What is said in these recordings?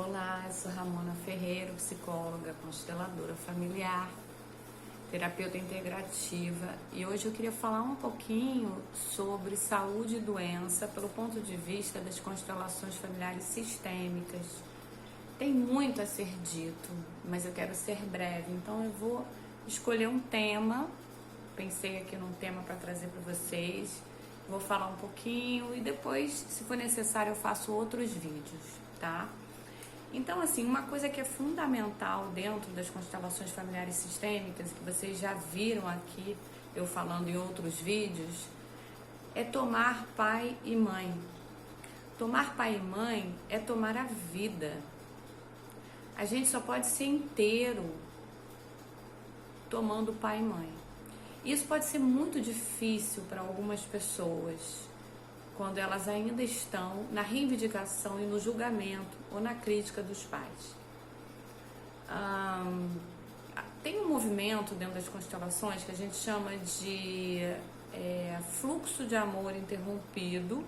Olá, eu sou Ramona Ferreira, psicóloga, consteladora familiar, terapeuta integrativa, e hoje eu queria falar um pouquinho sobre saúde e doença pelo ponto de vista das constelações familiares sistêmicas. Tem muito a ser dito, mas eu quero ser breve, então eu vou escolher um tema. Pensei aqui num tema para trazer para vocês, vou falar um pouquinho e depois, se for necessário, eu faço outros vídeos, tá? Então, assim, uma coisa que é fundamental dentro das constelações familiares sistêmicas, que vocês já viram aqui eu falando em outros vídeos, é tomar pai e mãe. Tomar pai e mãe é tomar a vida. A gente só pode ser inteiro tomando pai e mãe. Isso pode ser muito difícil para algumas pessoas, quando elas ainda estão na reivindicação e no julgamento ou na crítica dos pais. Tem um movimento dentro das constelações que a gente chama de fluxo de amor interrompido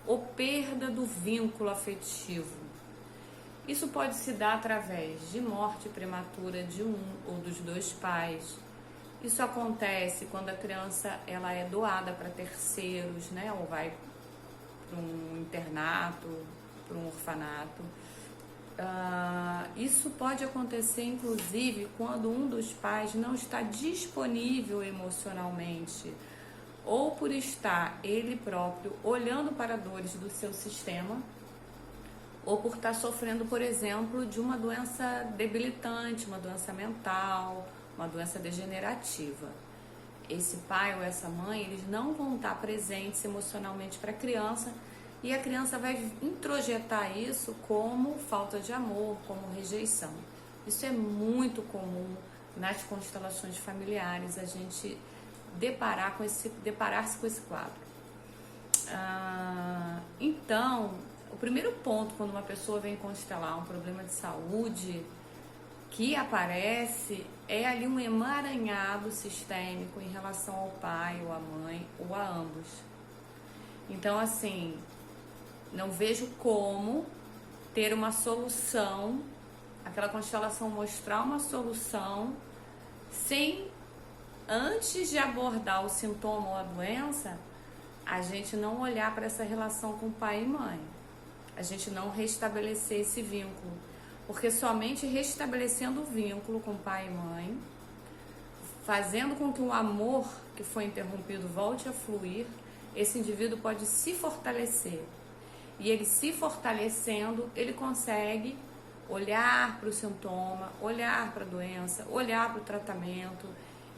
ou perda do vínculo afetivo. Isso pode se dar através de morte prematura de um ou dos dois pais. Isso acontece quando a criança ela é doada para terceiros, né, ou vai para um internato, para um orfanato. Isso pode acontecer, inclusive, quando um dos pais não está disponível emocionalmente, ou por estar ele próprio olhando para dores do seu sistema, ou por estar sofrendo, por exemplo, de uma doença debilitante, uma doença mental, uma doença degenerativa. Esse pai ou essa mãe, eles não vão estar presentes emocionalmente para a criança e a criança vai introjetar isso como falta de amor, como rejeição. Isso é muito comum nas constelações familiares, a gente deparar-se com esse quadro. Então, o primeiro ponto quando uma pessoa vem constelar um problema de saúde que aparece é ali um emaranhado sistêmico em relação ao pai ou à mãe ou a ambos. Então, assim, não vejo como ter uma solução, aquela constelação mostrar uma solução sem, antes de abordar o sintoma ou a doença, a gente não olhar para essa relação com pai e mãe, a gente não restabelecer esse vínculo. Porque somente restabelecendo o vínculo com pai e mãe, fazendo com que o amor que foi interrompido volte a fluir, esse indivíduo pode se fortalecer. E ele se fortalecendo, ele consegue olhar para o sintoma, olhar para a doença, olhar para o tratamento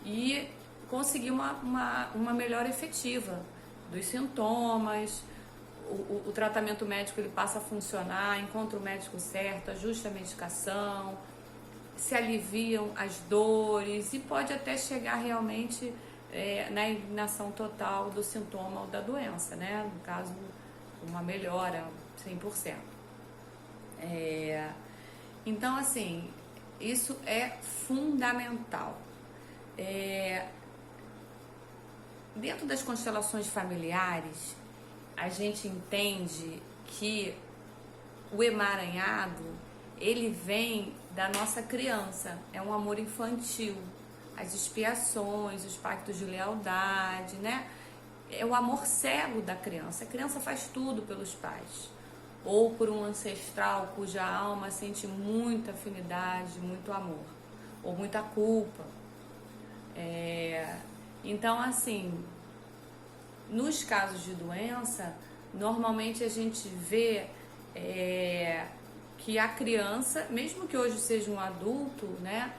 e conseguir uma melhora efetiva dos sintomas. O tratamento médico ele passa a funcionar, encontra o médico certo, ajusta a medicação, se aliviam as dores e pode até chegar realmente na eliminação total do sintoma ou da doença, né? No caso, uma melhora 100%. Então, assim, isso é fundamental. Dentro das constelações familiares, a gente entende que o emaranhado, ele vem da nossa criança, é um amor infantil, as expiações, os pactos de lealdade, né? É o amor cego da criança, a criança faz tudo pelos pais, ou por um ancestral cuja alma sente muita afinidade, muito amor, ou muita culpa. Então, assim, nos casos de doença, normalmente a gente vê que a criança, mesmo que hoje seja um adulto, né,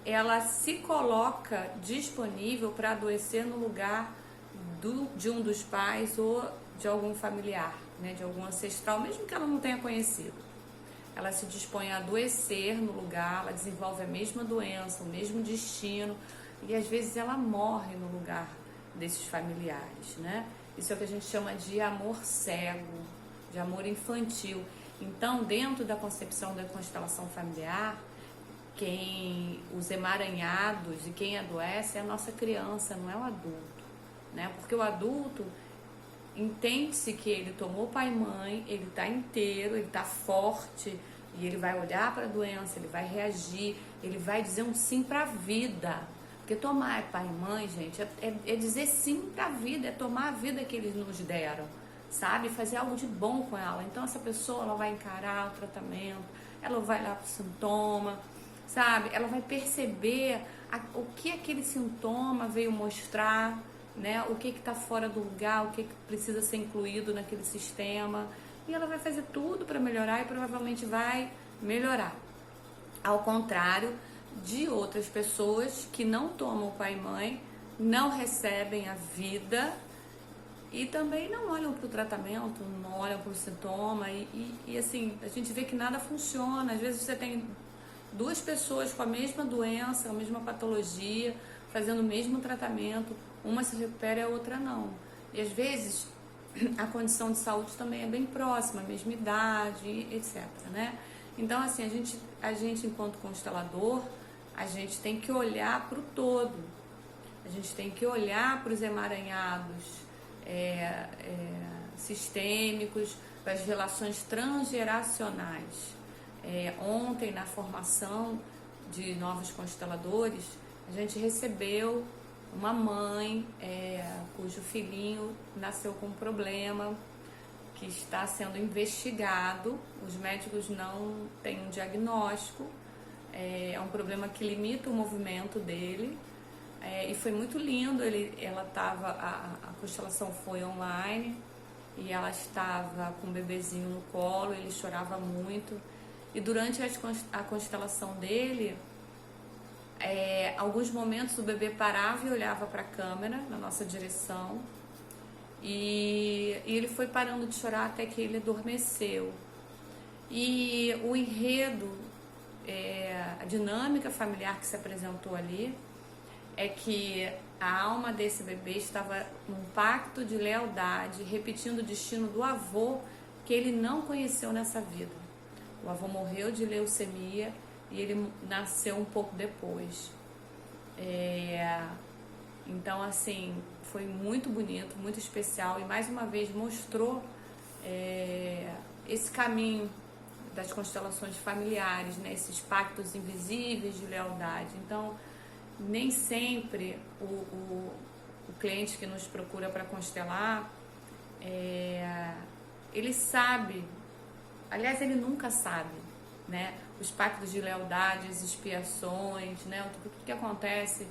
ela se coloca disponível para adoecer no lugar de um dos pais ou de algum familiar, né, de algum ancestral, mesmo que ela não tenha conhecido. Ela se dispõe a adoecer no lugar, ela desenvolve a mesma doença, o mesmo destino, e às vezes ela morre no lugar desses familiares, né? Isso é o que a gente chama de amor cego, de amor infantil. Então, dentro da concepção da constelação familiar, os emaranhados e quem adoece é a nossa criança, não é o adulto, né? Porque o adulto entende-se que ele tomou pai e mãe, ele está inteiro, ele está forte, E ele vai olhar para a doença, ele vai reagir, ele vai dizer um sim para a vida. Porque tomar pai e mãe, gente, é dizer sim para a vida, é tomar a vida que eles nos deram, sabe? Fazer algo de bom com ela. Então essa pessoa, ela vai encarar o tratamento, ela vai lá para o sintoma, sabe? Ela vai perceber o que aquele sintoma veio mostrar, né? O que está fora do lugar, o que precisa ser incluído naquele sistema. E ela vai fazer tudo para melhorar e provavelmente vai melhorar. Ao contrário de outras pessoas que não tomam pai e mãe, não recebem a vida e também não olham para o tratamento, não olham para o sintoma e assim, a gente vê que nada funciona. Às vezes você tem duas pessoas com a mesma doença, a mesma patologia, fazendo o mesmo tratamento, uma se recupera e a outra não. E às vezes a condição de saúde também é bem próxima, a mesma idade, etc, né? Então, assim, a gente enquanto constelador, a gente tem que olhar para o todo. A gente tem que olhar para os emaranhados sistêmicos, para as relações transgeracionais. Ontem, na formação de novos consteladores, a gente recebeu uma mãe cujo filhinho nasceu com um problema que está sendo investigado. Os médicos não têm um diagnóstico, é um problema que limita o movimento dele. E foi muito lindo, a constelação foi online e ela estava com o bebezinho no colo, ele chorava muito. E durante a constelação dele, alguns momentos o bebê parava e olhava para a câmera, na nossa direção, e ele foi parando de chorar até que ele adormeceu. E o enredo, a dinâmica familiar que se apresentou ali, é que a alma desse bebê estava num pacto de lealdade, repetindo o destino do avô que ele não conheceu nessa vida. O avô morreu de leucemia e ele nasceu um pouco depois. Então, assim, foi muito bonito, muito especial e mais uma vez mostrou esse caminho das constelações familiares, né? Esses pactos invisíveis de lealdade. Então, nem sempre o cliente que nos procura para constelar, ele sabe, aliás, ele nunca sabe, né? Os pactos de lealdade, as expiações, né? Tudo que acontece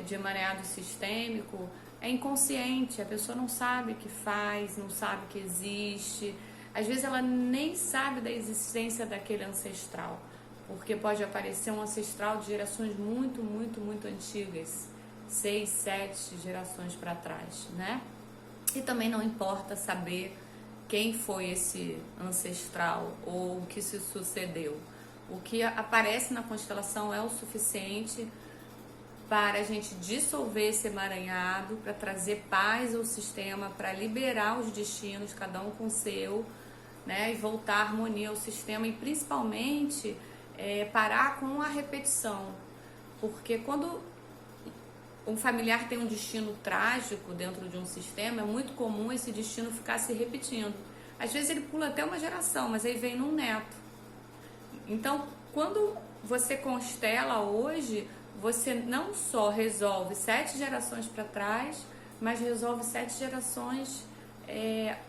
de emaranhado sistêmico é inconsciente, a pessoa não sabe o que faz, não sabe que existe. Às vezes ela nem sabe da existência daquele ancestral, porque pode aparecer um ancestral de gerações muito, muito, muito antigas, 6, 7 gerações para trás, né? E também não importa saber quem foi esse ancestral ou o que se sucedeu. O que aparece na constelação é o suficiente para a gente dissolver esse emaranhado, para trazer paz ao sistema, para liberar os destinos, cada um com o seu, né? E voltar a harmonia ao sistema e principalmente parar com a repetição. Porque quando um familiar tem um destino trágico dentro de um sistema, é muito comum esse destino ficar se repetindo. Às vezes ele pula até uma geração, mas aí vem num neto. Então, quando você constela hoje, você não só resolve 7 gerações para trás, mas resolve 7 gerações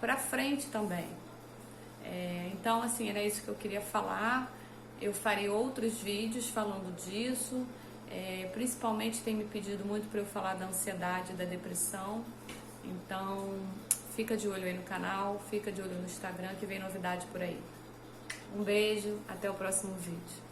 para frente também. Então, assim, era isso que eu queria falar. Eu farei outros vídeos falando disso. Principalmente tem me pedido muito para eu falar da ansiedade e da depressão. Então, fica de olho aí no canal, fica de olho no Instagram que vem novidade por aí. Um beijo, até o próximo vídeo.